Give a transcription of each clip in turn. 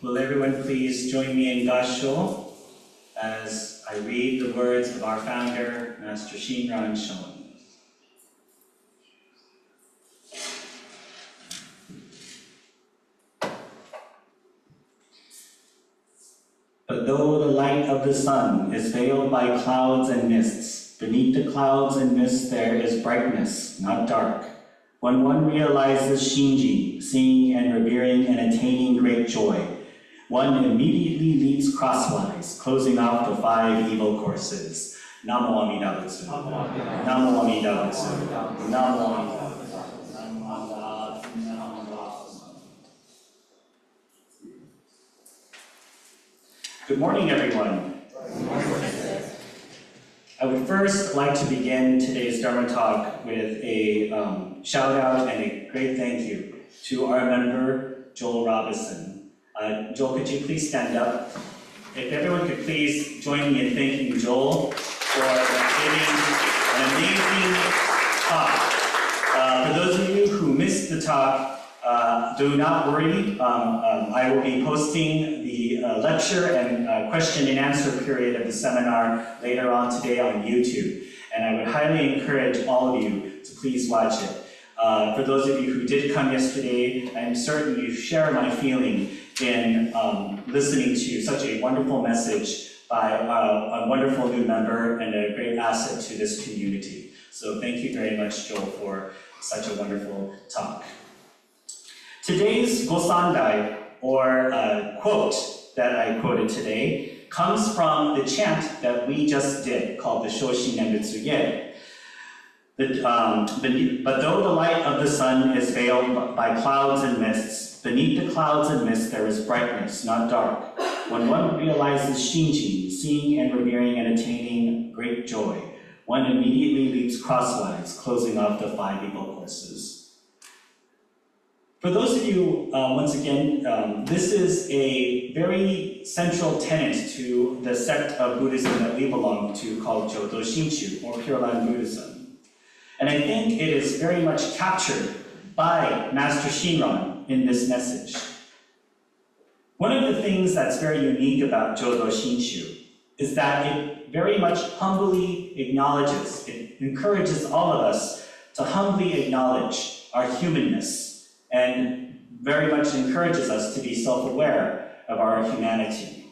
Will everyone please join me in Gasho as I read the words of our founder, Master Shinran Shoin. But though the light of the sun is veiled by clouds and mists, beneath the clouds and mists there is brightness, not dark. When one realizes Shinji, seeing and revering and attaining great joy, one immediately leaps crosswise, closing off the 5 evil courses. Namo Amida Butsu. Namo Amida Butsu. Namo Amida Butsu. Good morning, everyone. I would first like to begin today's Dharma talk with a shout out and a great thank you to our member, Joel Robinson. Joel, could you please stand up? If everyone could please join me in thanking Joel for giving an amazing talk. For those of you who missed the talk, do not worry. I will be posting the lecture and question and answer period of the seminar later on today on YouTube. And I would highly encourage all of you to please watch it. For those of you who did come yesterday, I'm certain you share my feeling in listening to such a wonderful message by a wonderful new member and a great asset to this community. So thank you very much, Joel, for such a wonderful talk. Today's Gosandai, or quote that I quoted today, comes from the chant that we just did, called the Shoshinge. But though the light of the sun is veiled by clouds and mists, beneath the clouds and mists there is brightness, not dark. When one realizes Shinji, seeing and revering and attaining great joy, one immediately leaps crosswise, closing off the 5 evil courses. For those of you, once again, this is a very central tenet to the sect of Buddhism that we belong to called Jodo Shinchu, or Pure Land Buddhism. And I think it is very much captured by Master Shinran in this message. One of the things that's very unique about Jodo Shinchu is that it very much humbly acknowledges, it encourages all of us to humbly acknowledge our humanness, and very much encourages us to be self-aware of our humanity.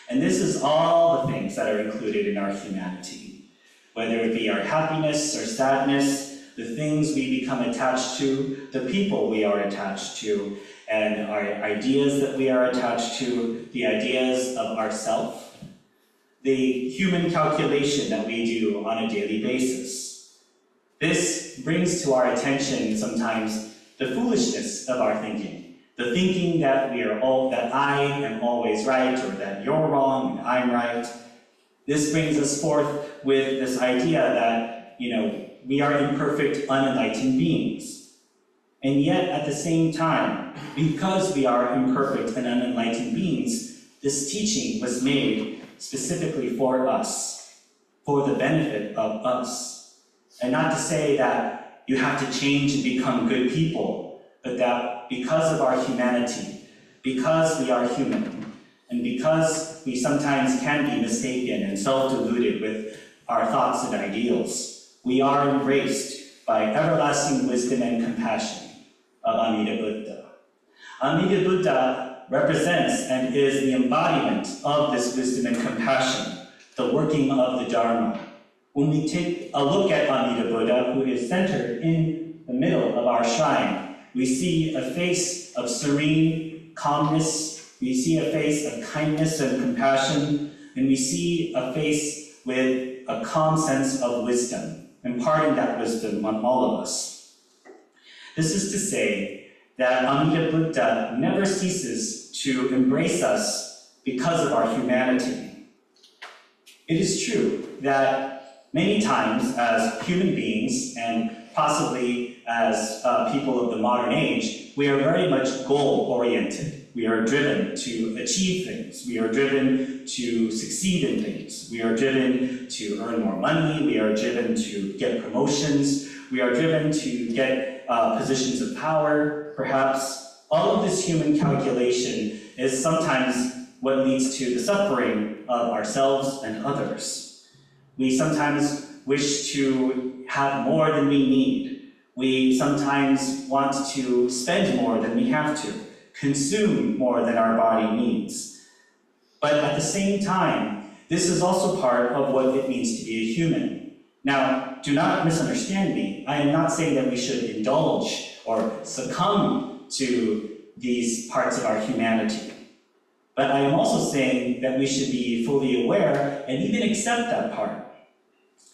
And this is all the things that are included in our humanity, whether it be our happiness or sadness, the things we become attached to, the people we are attached to, and our ideas that we are attached to, the ideas of ourself, the human calculation that we do on a daily basis. This brings to our attention sometimes the foolishness of our thinking, the thinking that that I am always right, or that you're wrong and I'm right. This brings us forth with this idea that, we are imperfect, unenlightened beings. And yet, at the same time, because we are imperfect and unenlightened beings, this teaching was made specifically for us, for the benefit of us. And not to say that you have to change and become good people, but that because of our humanity, because we are human, and because we sometimes can be mistaken and self-deluded with our thoughts and ideals, we are embraced by everlasting wisdom and compassion of Amida Buddha. Amida Buddha represents and is the embodiment of this wisdom and compassion, the working of the Dharma. When we take a look at Amida Buddha, who is centered in the middle of our shrine, we see a face of serene calmness, we see a face of kindness and compassion, and we see a face with a calm sense of wisdom, imparting that wisdom on all of us. This is to say that Amida Buddha never ceases to embrace us because of our humanity. It is true that many times, as human beings, and possibly as people of the modern age, we are very much goal-oriented. We are driven to achieve things. We are driven to succeed in things. We are driven to earn more money. We are driven to get promotions. We are driven to get positions of power, perhaps. All of this human calculation is sometimes what leads to the suffering of ourselves and others. We sometimes wish to have more than we need. We sometimes want to spend more than we have to, consume more than our body needs. But at the same time, this is also part of what it means to be a human. Now, do not misunderstand me. I am not saying that we should indulge or succumb to these parts of our humanity. But I am also saying that we should be fully aware and even accept that part.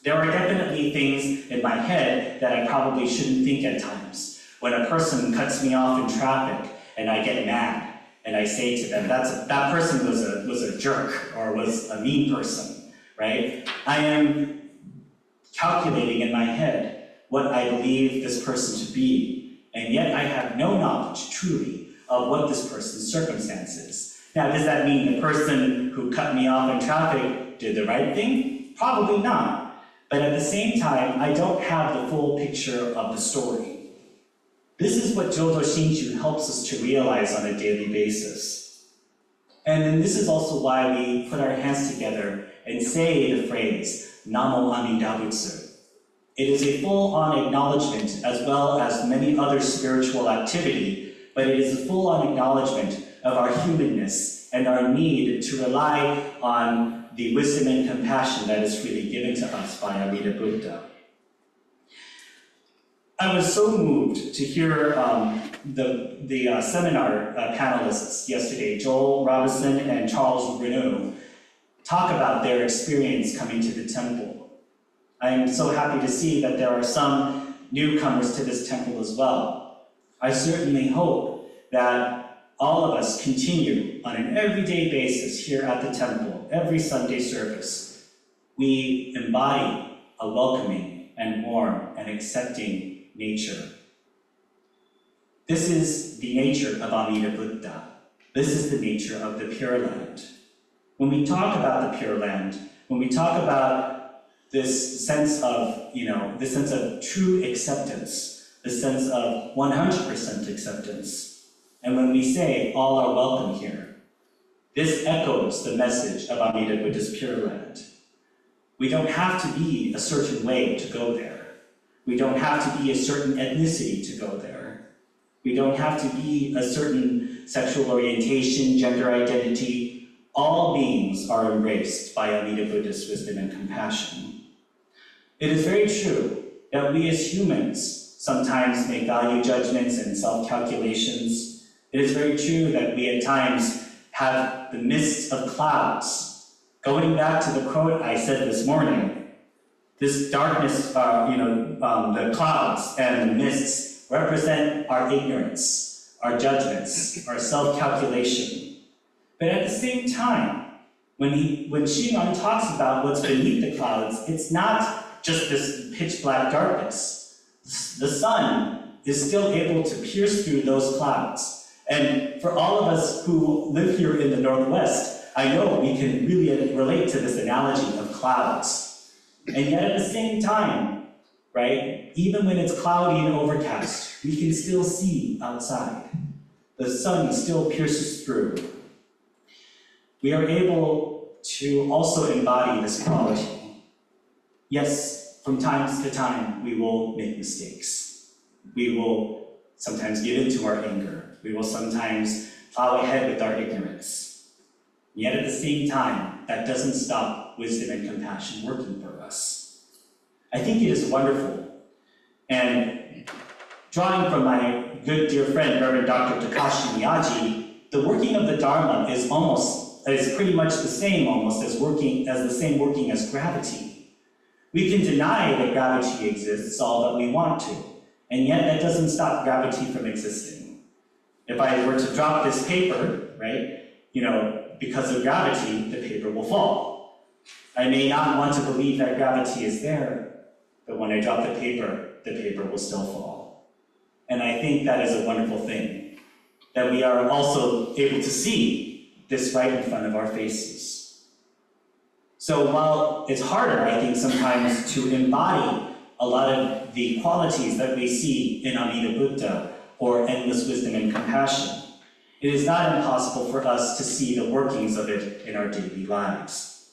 There are definitely things in my head that I probably shouldn't think at times. When a person cuts me off in traffic and I get mad and I say to them, that person was a jerk or was a mean person, right? I am calculating in my head what I believe this person to be, and yet I have no knowledge, truly, of what this person's circumstance is. Now, does that mean the person who cut me off in traffic did the right thing? Probably not. But at the same time, I don't have the full picture of the story. This is what Jodo Shinju helps us to realize on a daily basis. And then this is also why we put our hands together and say the phrase, Namo Amida Butsu. It is a full-on acknowledgement as well as many other spiritual activity, but it is a full-on acknowledgement of our humanness and our need to rely on the wisdom and compassion that is freely given to us by Amida Buddha. I was so moved to hear the seminar panelists yesterday, Joel Robinson and Charles Renaud, talk about their experience coming to the temple. I am so happy to see that there are some newcomers to this temple as well. I certainly hope that all of us continue on an everyday basis here at the temple, every Sunday service. We embody a welcoming and warm and accepting nature. This is the nature of Amida Buddha. This is the nature of the Pure Land. When we talk about the Pure Land, when we talk about this sense of, this sense of true acceptance, the sense of 100% acceptance, and when we say all are welcome here, this echoes the message of Amida Buddha's Pure Land. We don't have to be a certain way to go there. We don't have to be a certain ethnicity to go there. We don't have to be a certain sexual orientation, gender identity. All beings are embraced by Amida Buddha's wisdom and compassion. It is very true that we as humans sometimes make value judgments and self-calculations. It is very true that we at times have the mist of clouds. Going back to the quote I said this morning, this darkness, the clouds and the mists represent our ignorance, our judgments, our self-calculation. But at the same time, when Shinran talks about what's beneath the clouds, it's not just this pitch black darkness. The sun is still able to pierce through those clouds. And for all of us who live here in the Northwest, I know we can really relate to this analogy of clouds. And yet at the same time, right, even when it's cloudy and overcast, we can still see outside. The sun still pierces through. We are able to also embody this quality. Yes, from time to time, we will make mistakes. We will sometimes give in to our anger. We will sometimes plow ahead with our ignorance. Yet at the same time, that doesn't stop wisdom and compassion working for us. I think it is wonderful. And drawing from my good dear friend, Reverend Dr. Takashi Miyaji, the working of the Dharma is pretty much the same almost as the same working as gravity. We can deny that gravity exists all that we want to, and yet that doesn't stop gravity from existing. If I were to drop this paper, right, because of gravity, the paper will fall. I may not want to believe that gravity is there, but when I drop the paper will still fall. And I think that is a wonderful thing, that we are also able to see this right in front of our faces. So while it's harder, I think, sometimes to embody a lot of the qualities that we see in Amida Buddha or endless wisdom and compassion, it is not impossible for us to see the workings of it in our daily lives.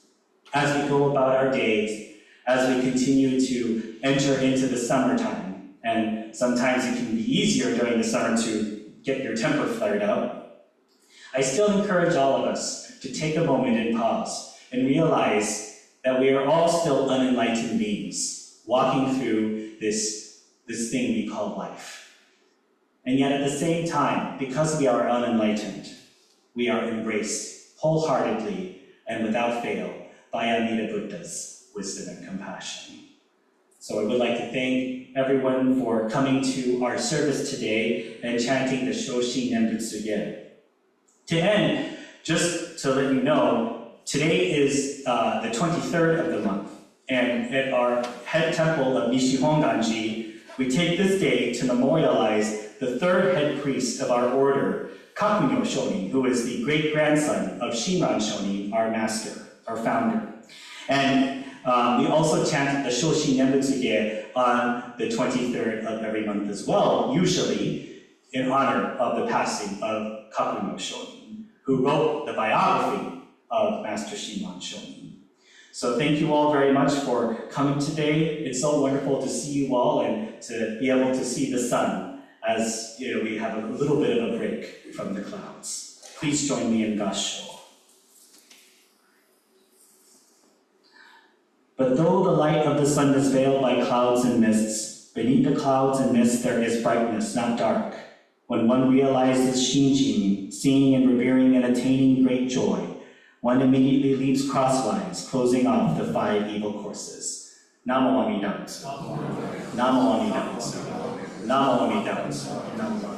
As we go about our days, as we continue to enter into the summertime, and sometimes it can be easier during the summer to get your temper flared up, I still encourage all of us to take a moment and pause and realize that we are all still unenlightened beings walking through this thing we call life. And yet at the same time, because we are unenlightened, we are embraced wholeheartedly and without fail by Amida Buddha's wisdom and compassion. So I would like to thank everyone for coming to our service today and chanting the Shoshinge Nembutsuge. To end, just to let you know, today is the 23rd of the month, and at our head temple of Nishihonganji, we take this day to memorialize the third head priest of our order, Kakunyo Shonin, who is the great-grandson of Shinran Shonin, our master, our founder. And we also chant the Shoshinge Nembutsuge on the 23rd of every month as well, usually in honor of the passing of Kakunyo Shonin, who wrote the biography of Master Shinran Shonin. So thank you all very much for coming today. It's so wonderful to see you all and to be able to see the sun as we have a little bit of a break from the clouds. Please join me in Gassho. But though the light of the sun is veiled by clouds and mists, beneath the clouds and mists there is brightness, not dark. When one realizes Shinjin, seeing and revering and attaining great joy, one immediately leaps crosswise, closing off the 5 evil courses. Namo Amida Butsu. Namo Amida Butsu. Namo Amida Butsu.